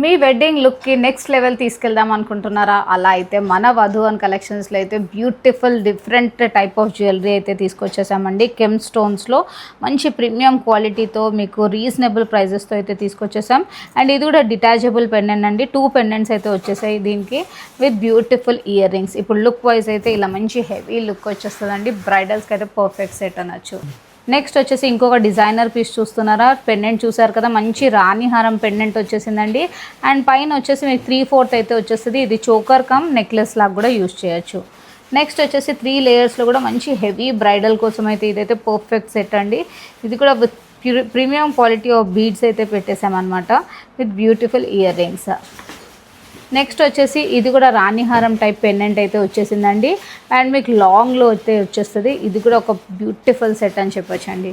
మీ wedding లుక్కి next level తీసుకెళ్దాం అనుకుంటున్నారా? అలా అయితే మన వధువన్ కలెక్షన్స్లో అయితే beautiful different type of jewellery అయితే తీసుకొచ్చేసామండి. కెమ్ స్టోన్స్లో మంచి ప్రీమియం క్వాలిటీతో మీకు రీజనబుల్ ప్రైజెస్తో అయితే తీసుకొచ్చేసాం. అండ్ ఇది కూడా డిటాచబుల్ పెండెంట్ అండి. 2 పెండెంట్స్ అయితే వచ్చేసాయి దీనికి విత్ బ్యూటిఫుల్ ఇయర్ రింగ్స్. ఇప్పుడు లుక్ వైజ్ అయితే ఇలా మంచి హెవీ లుక్ వచ్చేస్తుందండి. బ్రైడల్స్కి అయితే పర్ఫెక్ట్ సెట్ అనొచ్చు. నెక్స్ట్ వచ్చేసి ఇంకొక డిజైనర్ పీస్ చూస్తున్నారా? పెండెంట్ చూసారు కదా, మంచి రాణిహారం పెండెంట్ వచ్చేసిందండి. అండ్ పైన వచ్చేసి మీకు 3/4 అయితే వచ్చేస్తుంది. ఇది చోకర్ కమ్ నెక్లెస్ లాగా కూడా యూజ్ చేయొచ్చు. నెక్స్ట్ వచ్చేసి 3 లేయర్స్లో కూడా మంచి హెవీ బ్రైడల్ కోసం అయితే ఇదైతే పర్ఫెక్ట్ సెట్ అండి. ఇది కూడా with premium quality of beads అయితే పెట్టేసామన్నమాట with beautiful earrings. Next వచ్చేసి ఇది కూడా రాణిహారం టైప్ పెండెంట్ అయితే వచ్చేసిందండి. అండ్ మీకు లాంగ్లో అయితే వచ్చేస్తుంది. ఇది కూడా ఒక బ్యూటిఫుల్ సెట్ అని చెప్పొచ్చండి.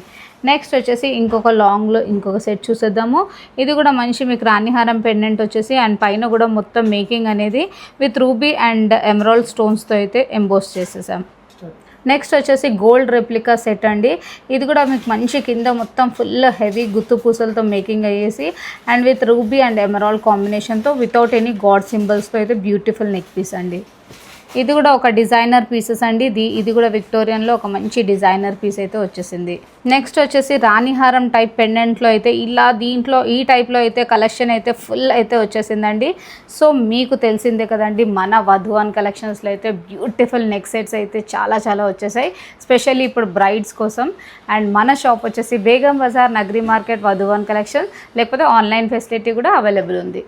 నెక్స్ట్ వచ్చేసి ఇంకొక లాంగ్లో ఇంకొక సెట్ చూసేద్దాము. ఇది కూడా మంచి మీకు రాణిహారం పెండెంట్ వచ్చేసి అండ్ పైన కూడా మొత్తం మేకింగ్ అనేది విత్ రూబీ అండ్ ఎమరాల్డ్ స్టోన్స్తో అయితే ఎంబోస్ చేసేసాం. నెక్స్ట్ వచ్చేసి గోల్డ్ రెప్లికా సెట్ అండి. ఇది కూడా మీకు మంచి కింద మొత్తం ఫుల్ హెవీ గుత్తు పూసలతో మేకింగ్ అయ్యేసి and with ruby and emerald కాంబినేషన్తో వితౌట్ ఎనీ గాడ్ సింబల్స్తో అయితే బ్యూటిఫుల్ నెక్ పీస్ అండి. ఇది కూడా ఒక డిజైనర్ పీసెస్ అండి. ఇది కూడా విక్టోరియన్లో ఒక మంచి డిజైనర్ పీస్ అయితే వచ్చేసింది. నెక్స్ట్ వచ్చేసి రాణిహారం టైప్ పెండెంట్లో అయితే ఇలా దీంట్లో ఈ టైప్లో అయితే కలెక్షన్ అయితే ఫుల్ అయితే వచ్చేసిందండి. సో మీకు తెలిసిందే కదండి, మన వధువన్ కలెక్షన్స్లో అయితే బ్యూటిఫుల్ నెక్ సెట్స్ అయితే చాలా వచ్చేసాయి, స్పెషల్లీ ఇప్పుడు బ్రైడ్స్ కోసం. అండ్ మన షాప్ వచ్చేసి బేగం బజార్, నగరి మార్కెట్, వధువన్ కలెక్షన్, లేకపోతే ఆన్లైన్ ఫెసిలిటీ కూడా అవైలబుల్ ఉంది.